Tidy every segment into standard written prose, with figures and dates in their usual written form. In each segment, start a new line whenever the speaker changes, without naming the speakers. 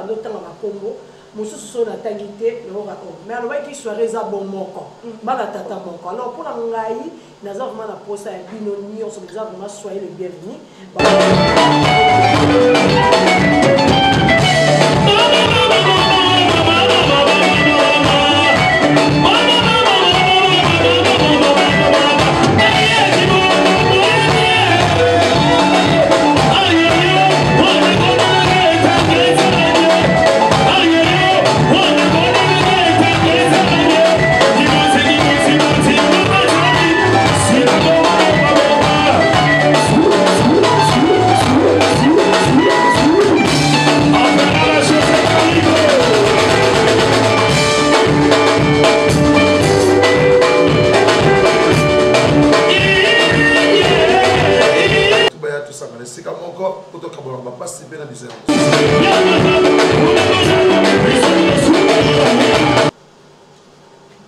d'autres dans ma combo. Mon sous son atagité, le aura homme. Mais alors, qu'il soit réservé mon corps. Malatata mon corps. Alors, pour la ngaï, nous avons vraiment la pose à Binoni, on se dit vraiment soyez le bienvenu.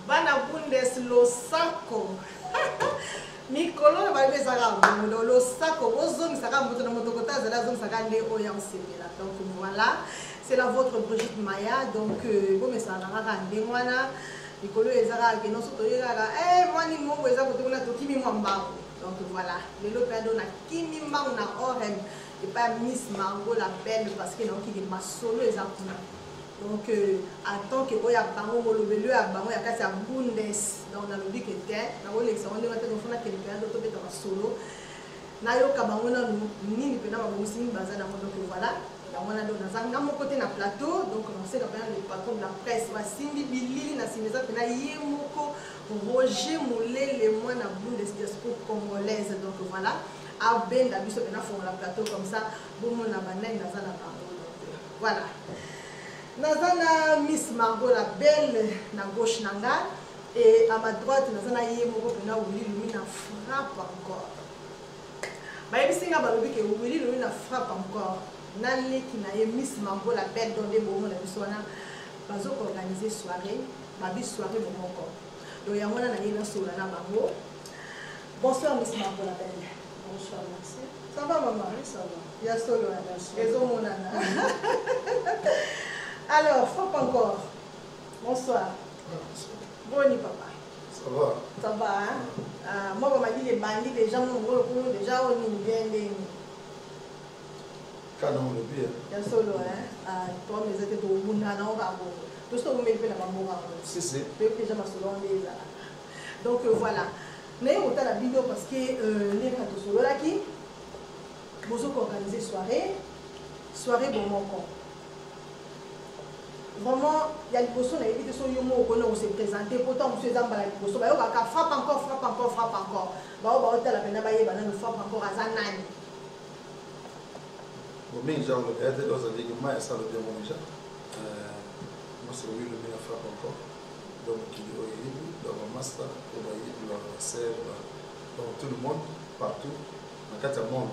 Bana bundes lo sako. Mikolo ba beza ka lo sako ozong saka moto na moto kota zala zong saka nde oya nsepela. Donc voilà, c'est la vôtre Brigitte Maya. Donc bon mais ça na ka nde mwana mikolo ezaka ke no soto yaka mwani mongo eza koto na to kimi mwamba. Donc voilà, le lopendo na kimi mbangu na orem et pas Miss Margot la belle parce que donc il est masolo ezakuna. Donc, en tant que Oya Bango, le à Bango, il y a cassé à Bundes, dans le but que t'es, dans l'élection, on est en train de faire d'autres dans solo. Nayo Kabango, ni pena ma muslim bazar dans donc voilà. On a donné un mon côté na plateau, donc on sait que le patron de la presse va Cindy Billy, na Simeza, na Yemoko, Roger Moulé, les mois na Bundes diaspora congolaise. Donc voilà, à Ben la bus pena font la plateau comme ça, bon mon abanay na zana Bango. Voilà. Nazana Miss Margot la belle na gauche nanga et à ma droite nazana Yemoko pena Willy Lumina frappe encore. Bah il singa balobi que Willy Lumina frappe encore. Nali qui na Miss Margot la belle dans des moments la bisona bazo organiser soirée, ma bis soirée bon encore. Donc ya mona na yena sola na bango. Bonsoir Miss Margot la belle.
Bonsoir, merci.
Ça va maman?
Oui, ça va.
Ya solo na. Ezo monana. Alors, frappe encore. Bonsoir. Bonne papa.
Ça va.
Ça va, hein? Moi, on m'a dit les bandits, les gens m'ont déjà on y vient des.
Canon le bien.
Il y a solo, hein? Toi, mais c'était au bout d'un an, tout ce que vous mettez dans ma mort.
Si, si.
Déjà, ma solo, donc voilà. Mais on a la vidéo parce que les gars solo là qui vous organisez soirée bon mon compte. Vraiment, il y a des personnes qui sont on s'est présenté, pourtant on s'est emballé les personnes. Frappe encore. La peine de frappe encore à Zanani.
Bon, mais j'ai regardé dans un ligue, moi, ça le bien mon déjà. Moi, c'est oui, le bien frappe encore. Donc, il y a dans le master, dans le serre, dans tout le monde, partout, dans 4 monde.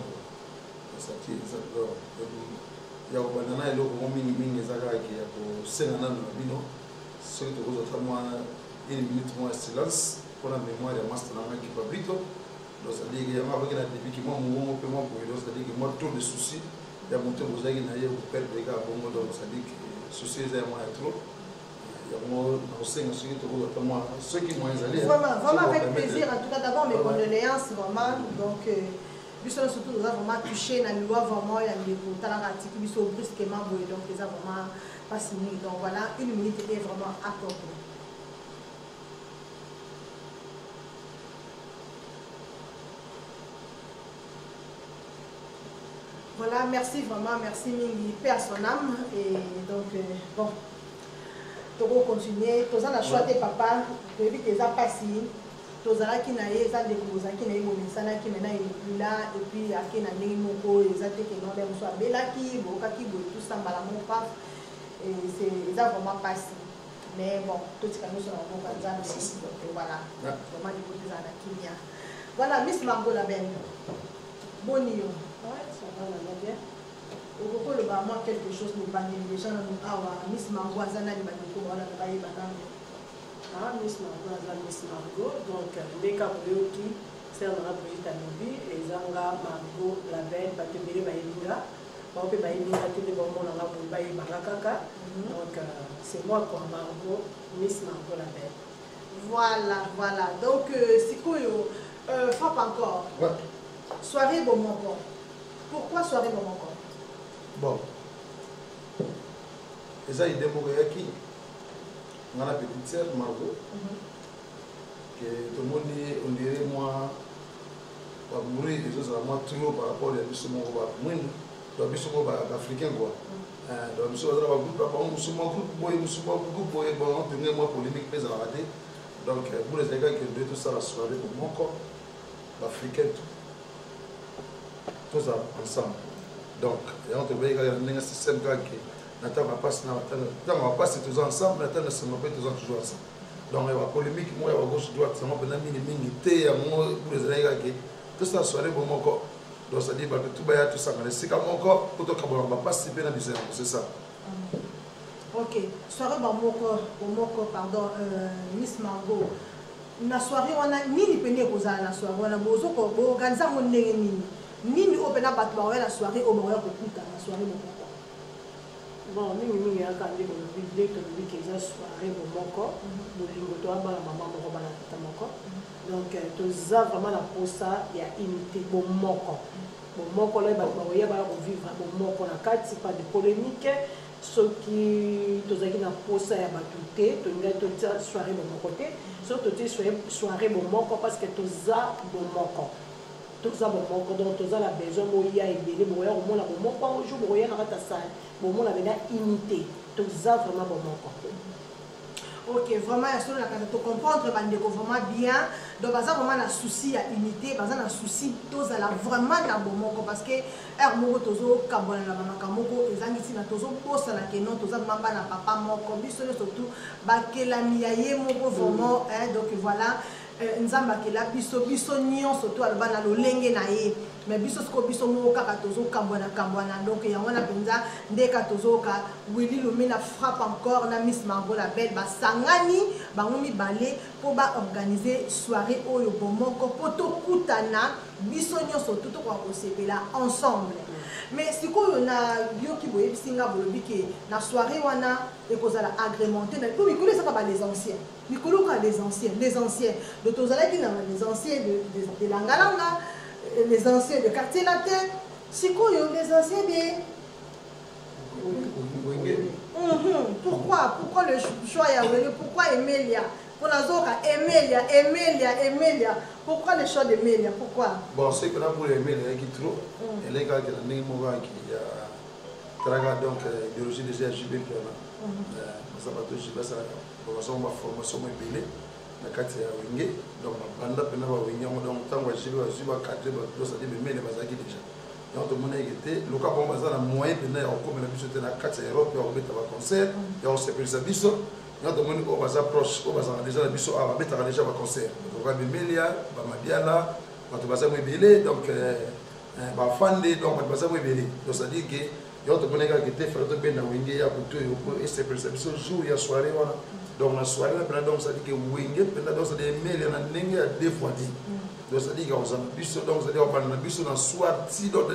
Ça qui est il y a un banana et l'autre mini qui est pour 5 ans dans bino. Ce qui est une minute moins silence pour la mémoire de master qui est brito. Donc, ça dit qu'il y a un début qui m'a mon paiement pour lui, ça dit qu'il m'a trop de soucis. Il y a mon temps vous avez naïe pour perdre des gars pour moi, donc ça dit que soucis est moins trop. Il y a mon enseigne ce qui est moi ceux qui m'ont installé.
Vraiment avec plaisir. En tout cas, d'abord mes condoléances vraiment. Donc, surtout nous avons vraiment touché la loi vraiment il y a des talarati qui sont brusquement brûlés donc les a vraiment pas signé donc voilà une minute est vraiment accordée. Voilà, merci vraiment, merci Mingi, paix à son âme et donc bon, tu vas continuer, tu as choisi papa, tu as vu que ça passe. Tozala qui n'a pas de causes, qui n'a pas de sana qui maintenant est là et puis à qui n'a pas de moko, ils ont été que non même soit bella qui, boka qui, tout ça malamon pas et c'est ça vraiment passé. Mais bon, tout ce que nous sommes en bon candidat, donc voilà, vraiment du côté de la Kimia. Voilà, Miss Margot la belle. Bonio.
Ouais, ça va, on va bien.
Au cours de moi quelque chose nous bandit les gens nous ah Miss Margot azana di bandiko voilà na baye banane.
Ah, Miss Margot, donc les Cabrioki, c'est un Brigitte Anobi, et Zanga Margot, la belle, Batebele Maïlinga. donc c'est moi quoi Margot, Miss Margot la belle.
Voilà. Donc, c'est quoi frappe encore.
Ouais.
Soirée bon mon corps. Pourquoi soirée bon mon corps?
Bon. Et ça, il démocrate qui on a la petite sœur Margot. Que tout le monde on dirait moi va mourir des choses à moi toujours par rapport à ce mon va moins donc ce mon africain quoi. Donc ce va groupe là bon musulman groupe boy bon tenir moi polémique mais à la rater. Donc pour les gars qui ont tout ça la soirée pour mon corps l'africain tout ça ensemble. Donc et on te voit il y a un système qui n'attend pas passer tous ensemble n'attend ne se pas tous toujours ensemble. Donc il y a une polémique, moi il y a gauche droite, ça m'a minimité, pour les élèves qui tout ça soirée pour mon corps. Donc ça dit que tout ça, c'est comme mon corps, pour tout le monde va participer dans le business, c'est ça.
Ok, soirée pour mon corps, pardon, Miss Margot. La soirée, on a ni péné pour ça la soirée, on a besoin d'organiser mon nez ni nous open up la soirée au moment où la soirée mon corps.
Bon, nous avons des soirées pour mon corps, nous avons maman donc tout ça vraiment la pour ça il y a unité pour mon corps. Bon mon corps là il va vivre bon mon corps la carte c'est pas de polémique ceux qui tous qui na pour ça il y a batouté tout une soirée de mon côté surtout soirée pour mon corps parce que tout ça pour mon corps. Tout ça bon mon corps donc tout ça la besoin moya et belé moya au moins la bon pas au jour moya na ta salle bon moi la unité tout ça vraiment bon mon corps.
Ok, vraiment, il faut comprendre vraiment bien. Donc, il y a vraiment un souci à unité, il y a un souci vraiment à bon parce que Hermo Tozo, Kabon, la maman Kamoko, les amis, Tozo, Posa, la Kenon, Toza, Mamba, la papa, Moko, surtout, Bakela, Miaye, Moko, vraiment, donc voilà. Nzamba ke la biso nyon surtout alba lo lenge na ye mais biso sko biso mo kaka tozo kambwana donc ya wana penza ndeka tozo ka Willy Lumina frappe encore na Miss Margot la belle ba sangani bango mibale po ba organiser soirée oyo bomoko poto kutana biso nyon surtout to kwa kosepela ensemble. Mais si on a yo ki boye bisinga bolobi ke na soirée wana et kozala agrémenté na ko mikolo ça pas les anciens mikolo ka les anciens de tozala ki na les anciens de Langalanga les anciens de quartier latin si ko yo les anciens de pourquoi le choix ya wele pourquoi Emilia pour la zoka Emilia pourquoi le choix d'Emilia pourquoi
bon c'est que là pour Emilia qui trop et les gars qui ont des mots qui traga donc idéologie des RGB qui ça va toucher ça formation ma formation mobile na kati ya winge donc banda pena ba winge donc tango jibe wa cadre ba dosa de Emilia bazaki déjà donc tout le monde était le cas bon bazana moyen pena ya comme la biso na kati ya Europe ya obeta ba concert ya se pesa biso donc tout le monde ko baza proche ko baza déjà la biso a beta déjà ba concert donc ba Emilia ba Mabiala ba to baza mobile donc ba fande donc ba baza mobile donc ça dit que yo to boneka qui était fait de ben na winge ya kuto yo et c'est perception jour ya soirée voilà donc la soirée là donc ça dit que winge pendant donc ça dit mail na ndenge ya deux fois dit donc ça dit que on s'en biso donc ça dit on parle na biso na soir ti donc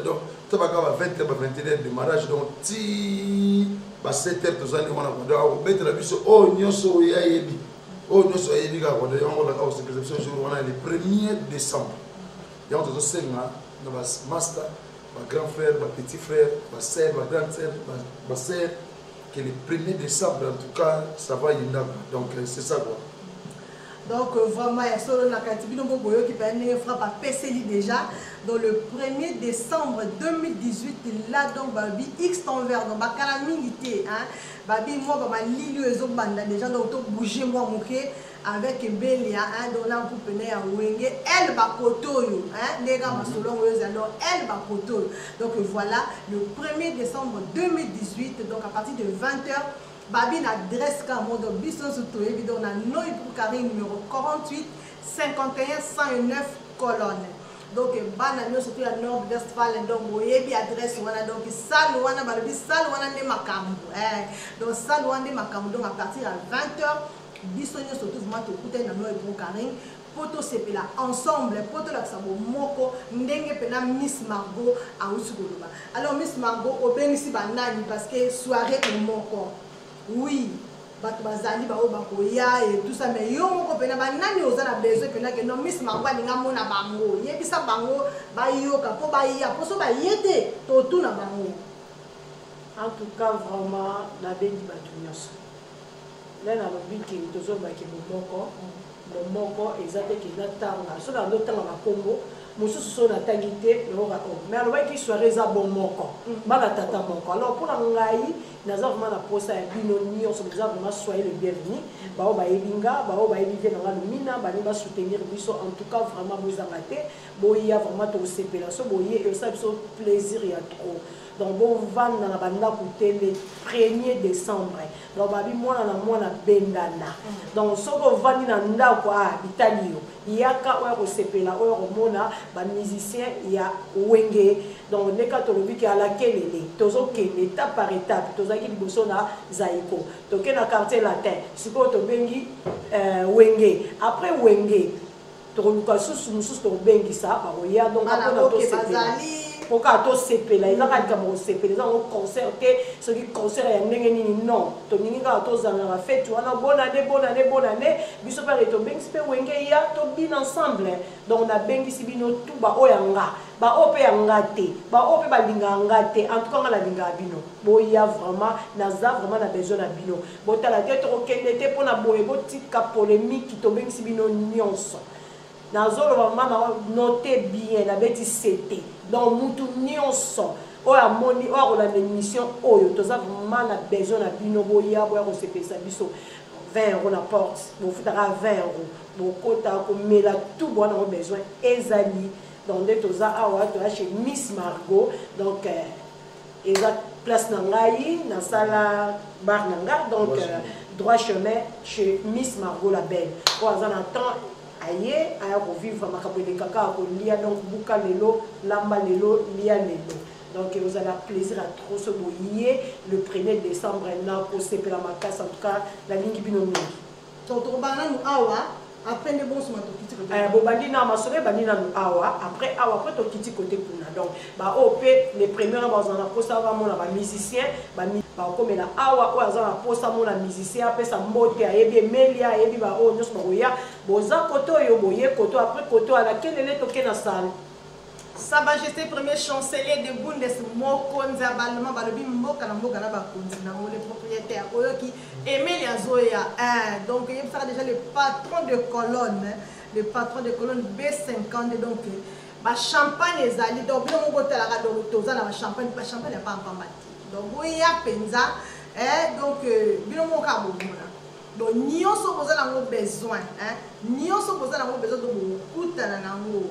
to ba ka 20 ba 21 de mariage donc ti ba 7h to zali wana ko donc bête la biso o nyoso ya yebi ka ko de on la ka c'est perception jour wana le 1er décembre ya on to senga na ba master ma grand frère, ma petit frère, ma sœur, ma grande sœur, ma sœur, que le 1er décembre, en tout cas, ça va y aller. Donc, c'est ça quoi.
Donc, vraiment, il y a solo la Katibi Boyo qui peut frappe à PCLI déjà. Dans le 1er décembre 2018, là, donc, Babi, X t'envers, donc, Bakala milité, hein. Babi, moi, ma Lilio et Zobanda, déjà, donc, bouger, moi, mouké. Avec Belia, hein, dans la coupe à Wenge, elle va kotoyo, hein, les gars, elle va kotoyo. Donc voilà, le 1er décembre 2018, donc à partir de 20h, Babi n'adresse qu'un mot de Bisson Soutou, évidemment, on a Noï pour carré numéro 48 51 109 colonnes. Donc, banano surtout la Nord-Westphal, donc Boyebi adresse wana donc Salouana Balabi Salouana de Makambo. Donc Salouana de Makambo, donc à partir de 20h. Bisogno surtout vraiment te coûter dans nos carré poto sepela ensemble poto la sabo moko ndenge pena Miss Margot a usukuluba. Alors Miss Margot obengisi banani parce que soirée moko. Oui. Bato bazali ba obakoya et tout ça mais yo moko pena banani ozana besoin pena que non Miss Margot alinga mona bango yebisa bango ba yoka po ba ya po so ba yete to tuna bango.
En tout cas vraiment na bendi bato nyonso là na lobiki tozo ba ki moko exacte ki na tanga so na tanga ba kombo mususu so na tangité le ora o mais alors qui soirée za bon moko bala tata moko alors pour la ngai naza vraiment la posa ya bino nyonso déjà vraiment soyez le bienvenu ba o ba ebinga ba o ba ebite na lumina ba ni ba soutenir biso en tout cas vraiment bozanga te boya vraiment to sepela so boye et ça biso plaisir ya trop. Donc bon vendre dans la bande le 1er décembre. Donc babi moi na bendana. Donc so ko vendre na ndako a Italio. Yaka o sepela o mona ba musicien ya wenge. Donc ne ka to lobi ki ala kelele. Tozo ke étape par étape. Toza ki liboso na Zaiko. To ke na quartier latin. Siko to bengi wenge. Après wenge to luka susu to bengi sa ba oya donc après to sepela. Pourquoi to sepela ils ont comme sepela ils ont concert ce qui concert ya ndenge nini non to ningi ka to zanga la fête wana bonne année biso pa to bengi pe wenge ya to bin ensemble donc na bengi sibino tout ba oyanga ba ope yanga te ba ope ba linga ngate en tout cas la linga bino boya vraiment naza vraiment na besoin na bino botala te to kende te pona boye botika polémique to bengi sibino nyonso nazolo vraiment noter bien na beti c'était donc mutu nyonso o ya moni o la émission oyo toza vraiment na besoin na bino boya boya ko sepesa biso 20 € na porte bo futara 20 € bo kota ko mela tout bon na besoin ezali donc de toza awa to chez Miss Margot donc eza place na ngai na sala bar nanga donc droit chemin chez Miss Margot la belle ko azana temps aye aya ko vivre makabwe kaka ko lia donc buka lelo lamba lelo lia lelo donc vous avez plaisir à trop se boyer le 1er décembre na ko sepela makasa en tout cas la ligne bino mingi
to bana nu awa après de bons mato kiti côté
bo bandi na masole bandi na nu awa après to kiti côté kuna donc ba op les premiers na bazana ko ça va mona ba musicien ba comme la awa o azana posa mona musicien apesa mbote ayebi emelia ayebi ba o nyos bakoya boza koto yo boye koto après koto ala kelele toke na salle
Sa Majesté premier chancelier de Bundes Mokonza Balma Balobi Mboka na Mboka na bakonzi na les propriétaires oyo ki Emilia Zoya donc il sera déjà le patron de colonne B50 donc ba champagne ezali donc bino moko tala ka donc toza na ba champagne pas pamba donc oya penza donc bino moko ka bomona donc nyonso boza na besoin nyonso boza na besoin de kutana na ngo.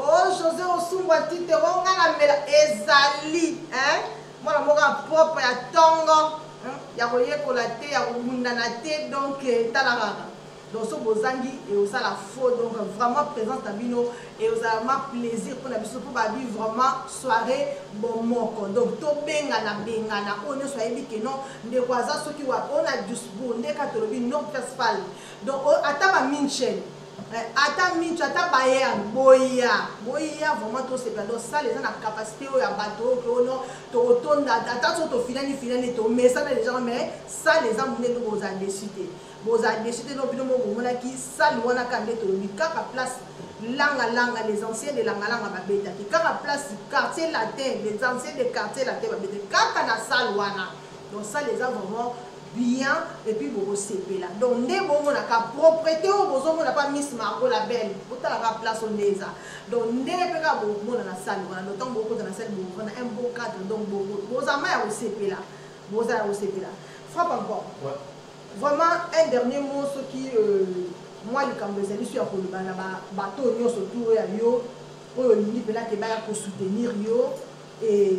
Oh, José Osungwa tite wonga na mela ezali mwana moka propre ya tongo ya koyekola te ya komundana te donc talaka donc so bozangi et osala faux donc vraiment présence na bino et osala plaisir pour na biso pour babi vraiment soirée bon moko donc to bengana on ne soit yebi que non ndeko aza soki wa on a Duisbourg ndeka tolobi Nord Westphal donc ataba Minchen ata mincho ata baye boya vraiment to c'est donc ça les gens la capacité ya bateau que non to rotonda ata to finani to mais ça les gens mais ça les gens mune to boza décider no bino mo mona ki ça wana kande to bikaka place langa les anciens de langa ba beta ki kaka place quartier latin les anciens de quartier latin ba beta kaka na salle wana donc ça les gens vraiment bien et puis vous recevez là donc ne bon on a ka propriété au besoin on n'a pas Miss Margot la belle autant la place on est là donc ne peut pas bon on a la salle on a autant beaucoup dans la salle on a un beau cadre donc vos amis à recevez là vos amis à recevez là frappe encore vraiment un dernier mot ce qui moi le Cambodgien je suis à Koloba na bateau yo surtout ya yo oyo ni pela ke ba pour soutenir yo et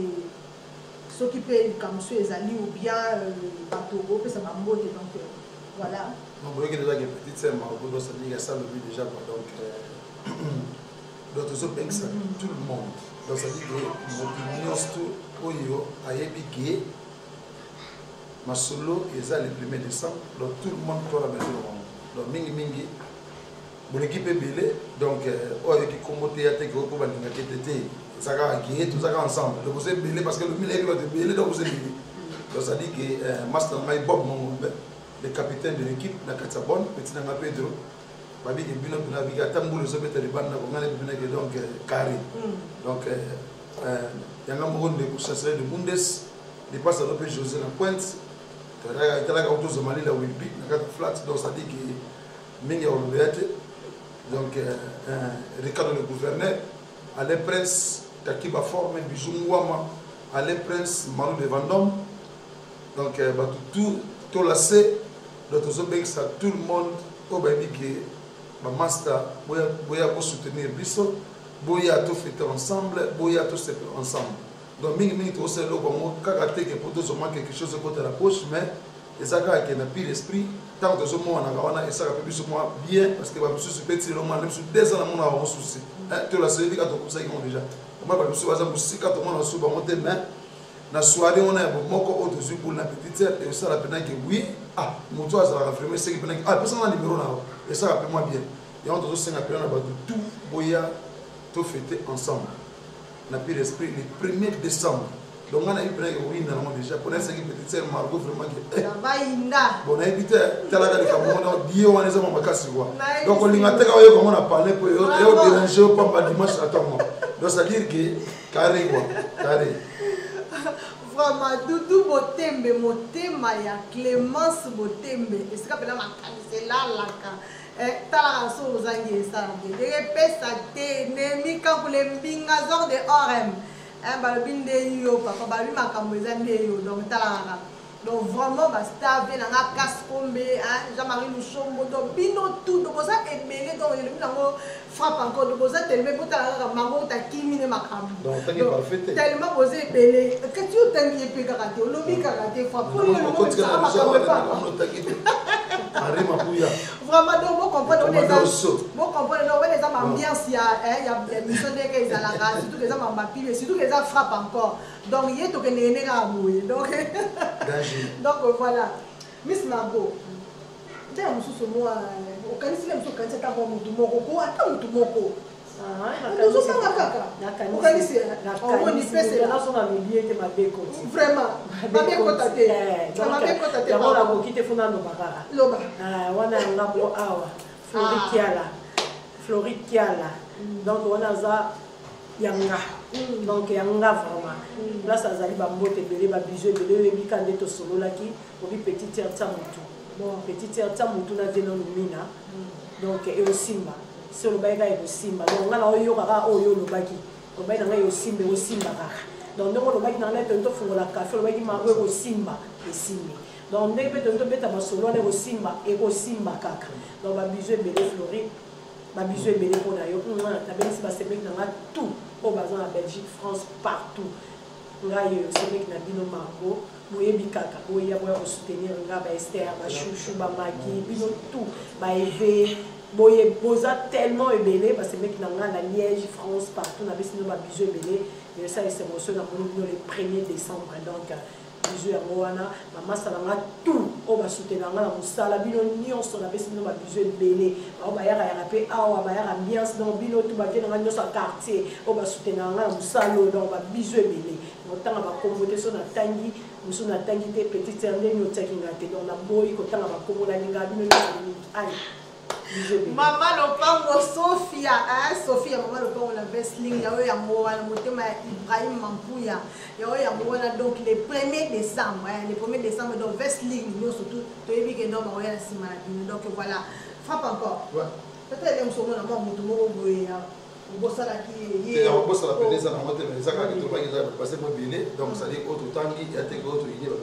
ceux qui paient comme ceux les alliés ou bien bateau ça va monter donc voilà
non vous voyez que déjà que petite sœur Margot doit se dire ça le but déjà donc d'autres autres banques tout le monde donc ça dit que l'opinion tout oyo ayebi que ma solo et ça le 1er décembre donc tout le monde peut la maison donc mingi Mon équipe est belée, donc avec commoté à tes groupes, ça va gagner tout ça ensemble. Donc vous êtes belé parce que le milieu doit être belé, donc vous êtes belé. Donc ça dit que Master Mike Bob, le capitaine de l'équipe, na Katsabon, petit Nanga Pedro, Babi qui est bien avec la tambour, le sommet de l'Iban, donc carré. Donc il y a un moment de chasser de Bundes, il passe à l'opé José la pointe, il y a la auto Somali là où il pique, il y a flat, donc ça dit que Mingi a donc Ricardo le gouverneur, Alain Prince, Takiba Forme, Bijou Mwama, Alain Prince, Malou de Vendôme, donc tout lassé, tout le monde, au baby qui master, boya pour soutenir Bissot, boya tout fait ensemble, boya tout fait ensemble. Donc mingi tout c'est là comme karaté que pour tous au quelque chose côté la poche, mais et ça qui est n'a plus l'esprit, tant que ce moment on a et ça peut plus moi bien parce que va plus se petit le moment même sur 2 ans on a un souci. Tout la série quand on ça qui ont déjà. Moi va plus par exemple si quand on a sous monter mais na soirée on a beaucoup autre sur pour la petite sœur et ça la peine que oui mon toit ça va affirmer c'est que peine personne n'a numéro là et ça rappelle moi bien et on doit se rappeler on a tout boya tout fêter ensemble n'a plus l'esprit le 1er décembre donc on a eu plein de oui normalement déjà pour ça qui petite sœur Margot vraiment que bon on a évité tala ka kamona dio on les a mama kasi quoi donc on l'ingateka oyo comme on a parlé pour yo déranger pas dimanche attends donc ça dire que carré quoi carré
vraiment Doudou Botembe motema ya Clémence Botembe esika pena makanise lalaka tala raso ozangi esambe de pesa te ne mikakule mbinga zor de orem balobinde yo papa balu makambo ezande yo donc tala donc vraiment basta vient na Kaskombe Jean-Marie Luchombo donc bino tout donc ça est mêlé donc le binango frappe encore donc ça tellement pour tala mango ta kimine makambo
donc
tellement posé belé que tu tangi pe karaté lobi karaté frappe pour le moment ça makambo pas vraiment donc vous comprenez on est vous comprenez donc on est dans ambiance il y a mission de que ils à la race surtout les hommes mapile surtout les hommes frappe encore donc il est to que né na aboué donc voilà Miss Margot nde mususu moi okanisi le mususu kanisa ta bon mutu moko ko ata mutu moko nous sommes kaka okanisi on ni pese
na so na milier te mabeko
vraiment mabeko tate mabeko tate
ba la ko kite funa no bakara
loba
wana ngabo awa Floride Kiala donc wana za yanga donc yanga vraiment là ça zali ba mbote belé ba bijou belé bi kande to solo laki obi petite sœur Tsamutu bon petite sœur Tsamutu na veno lumina donc et au simba c'est le baïga et au simba donc ngala oyo kaka oyo lo baki o baïga nga yo simba o simba kaka donc ndeko lo baki na la tento fungola café lo baki ma o simba et simba donc ndeko pe tento beta ba solo le o simba et o simba kaka donc ba bijou belé Floride ba bijou belé pona yo ta ben si ba sebek na tout au bazar en Belgique, France, partout. C'est vrai que Nabino Margot, Moyebi Kaka, Moyebi pour soutenir Esther, Chouchou, Maki, Bino tout, Eve, Moyebi Boza tellement ébélé parce que mec n'a la Liège, France, partout, on a besoin de bisous ébélé. Et ça, c'est mon seul le 1er décembre. Donc, bisous à Moana, maman, ça va tout. On va soutenir la Moussa, la Bino Nion, on a besoin de bisous ébélé. On va y aller à la ambiance dans Bino, tout va venir dans notre quartier. On va soutenir la Moussa, on va bisous ébélé. On va convoquer son Tangi, nous sommes Tangi, des petites années, nous sommes dans la boy, quand on va convoquer la Liga,
Maman Lopango Sophia, Sophia, maman Lopango la Vesling, Yao Yamoa, le Motema Ibrahim Mampouya, Yao Yamoa, donc les 1er décembre, les 1er décembre, donc Vesling, nous surtout, tu es bien dans ma Simaladine, donc voilà, frappe encore. Peut-être que nous sommes Moutomo, on bosse à qui
on bosse à la pédée, ça n'a pas été ça qui est passé pour billet, donc ça dit autre temps, il y a des autres idées,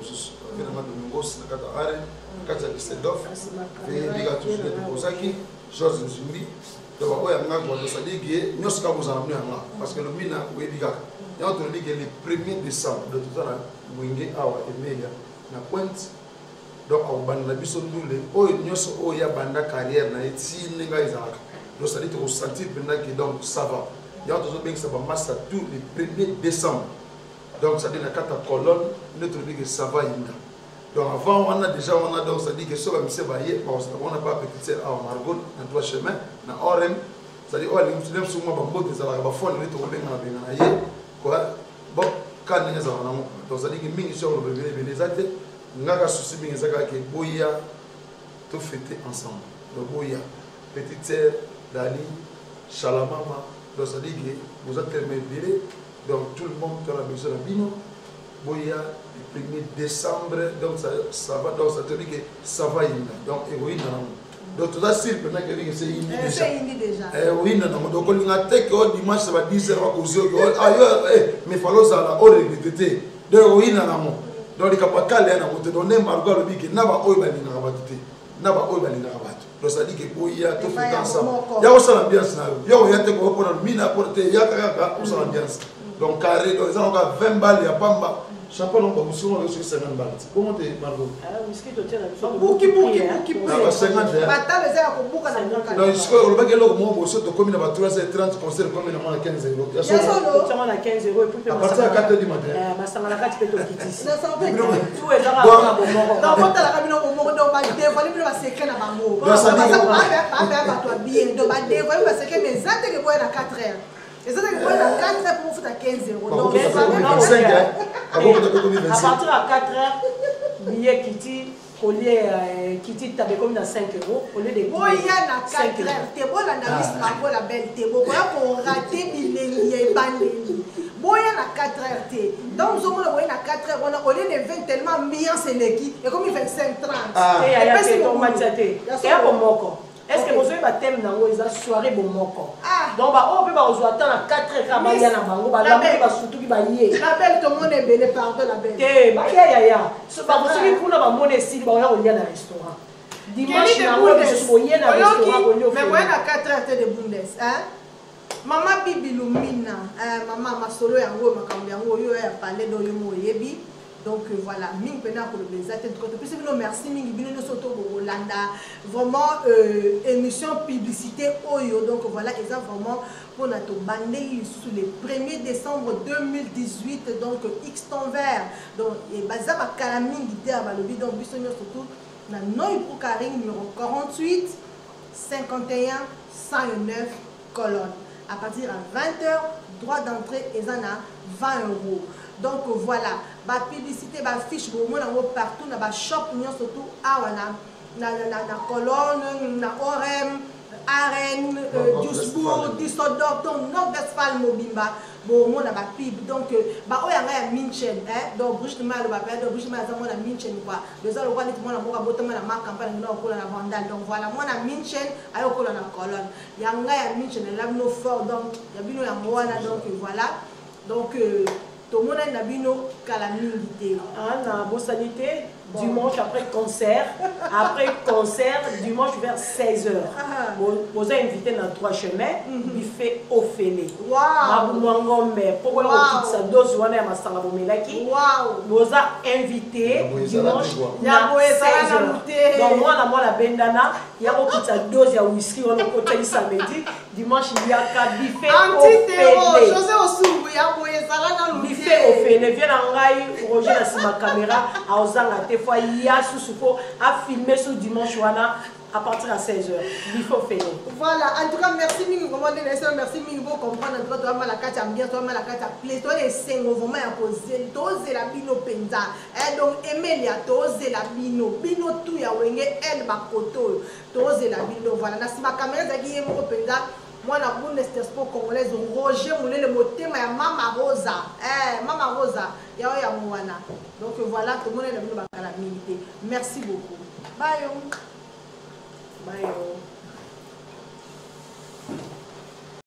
finalement, de nous bosse à Katahare. Katia Bissedoff, Véliga toujours de Bozaki, Georges Nzumbi, donc on a un ça dit que nous sommes parce que le Mina ou Véliga, et on te dit que le 1er décembre de tout ça, Mwinge Awa et Meya, na pointe, donc on va la bison doule, oh nous sommes oh ya banda carrière na eti nenga Isaac, donc ça dit que ressentir pendant que donc ça va, et on te dit que ça va masser tout le 1er décembre, donc ça dit na 4 colonnes, notre dit que ça va inda. Donc avant, on a déjà, donc ça dit que ça va me faire bailler, on n'a pas petit à Margot, dans trois chemins, dans Orem, ça dit, oh, les muslims sont moi, bambo, des alabas, fond, les tombés dans la bénaye, quoi, bon, quand les gens donc ça dit que mini sur le bébé, les athées, n'a qu'à souci, mais ça que Boya, tout fêter ensemble. Donc Boya, petite sœur, Dali, Chalamama, donc ça dit que vous êtes tellement donc tout le monde qui a besoin de bino, Boya, le 1er décembre, donc ça va, donc ça te dit que ça va y donc héroïne. Donc tout ça, c'est pendant que c'est indi déjà.
C'est indi déjà.
Oui, non, donc on a dit que dimanche, ça va 10h aux yeux, mais il faut que ça la ore de tété. Donc oui, non, donc il n'y a pas qu'à aller, donc Margot le dit que n'a pas oï bali na rabatté, n'a pas oï bali na rabatté. Donc ça dit que Boya tout fait ensemble. Il y a aussi l'ambiance là. Il y a aussi que pour le mina porter, il y a aussi l'ambiance. Donc carré, donc ils ont 20 balles, il y a pas mal. Chapeau non, vous souvent aussi 50 balles. Comment tu es, Margot?
Ah, mais tu tiens la
Bouki.
Ah, 50 balles.
Bata les a beaucoup à la
donc je crois que le mot vous saute comme il va 330 conseils comme il a 15 €.
Il y a solo.
Tu as 15 € et puis
à partir de 4 h du matin.
Ma sang la carte peut te quitter.
Ça s'en fait.
Tout est dans la bombe.
Dans votre la cabine au moment donc ba dévoiler le secret na bango.
Donc ça dit
pas toi bien donc ba dévoiler le secret mais ça te que boire à 4 h. Et ça te que boire à 4 h pour foutre à 15 €. Donc
à partir de 4 h, billet qui dit t'avais comme dans 5 €, au lieu de
Boya na 4 h, t'es bon la navis margot la belle, t'es bon, pour rater bilengi et bandeli. Boya na 4 h, t'es. Donc, nous avons boya na 4 h, on a au lieu de 20 tellement ambiance et l'équipe, et comme il fait 5-30.
Et puis, c'est ton matchaté. Et à Bomoko. Est-ce que vous avez un thème dans la soirée Bomoko? Donc, on peut pas attendre à 4 h, quand il y a un bango, la belle va surtout qui va y aller.
La belle, tout le monde est belé, pardon, la belle.
Eh, bah, ya. C'est pas pour ça que vous n'avez pas mon ici, il va y aller au restaurant. Dimanche, il y a un restaurant.
Mais vous avez 4 h de Bundes. Maman Bibi Lumina, maman Masolo Yango, Makambi Yango, yo a parlé de Yomo Yebi. Donc voilà, Ming Pena pour le baiser. Merci Ming Bino Soto Holanda. Vraiment émission publicité Oyo. Donc voilà, ils ont vraiment pour notre bandé sous le 1er décembre 2018. Donc X ton vert. Donc et Bazaba Kalaming Guité à Balobi. Donc Bissonio surtout. Na Noy pour Karing numéro 48 51 109 colonne. À partir de 20h, droit d'entrée et en a 20 €. Donc voilà, la publicité, la fiche, partout, dans la shop, surtout à la colonne, na Orem, Arène, Duisbourg, Düsseldorf, donc Nord-Westphal, Mobimba, bon, on a la pub, donc, bah, on a un Minchen, donc, Bruce de Mal, donc, Bruce de Mal, on a Minchen, quoi. Les autres, on a la marque campagne, on a la vandale, donc voilà, moi, on a Minchen, on a la colonne. Il y a un Minchen, il y a un fort, donc, il y a un moine, donc, voilà. Donc, tout le monde a une calamité.
La bosanité, dimanche après concert, dimanche vers 16h. Vous avez invité dans 3 chemins, buffet au félé. Waouh! Pourquoi vous avez dose vous avez invité dimanche dans 16h. Donc moi, la bendana, il y a une dose de whisky, on a côté samedi. Dimanche, il y a un buffet au félé. Buffet au félé. Viens en Roger dans ma caméra, à Ozanga, des fois, il y a sous-support à filmer ce dimanche à partir de 16h. Il faut faire.
Voilà, en tout cas, merci Mingi, merci Mingi pour comprendre. En tout cas, tu la carte ambiance, tu la carte plaisir, tu les 5 vraiment à poser, tu la bino penza. Donc, Emilia, tu la bino tout ya wenge, elle ma koto, tu la bino. Voilà, dans ma caméra, qui est mon penza. Moi, la bonne sport congolaise, Roger Moulin, le moté, ma Mama Rosa. Mama Rosa, ya Mouana. Donc voilà, tout le monde est venu à la milité. Merci beaucoup. Bye. Bye.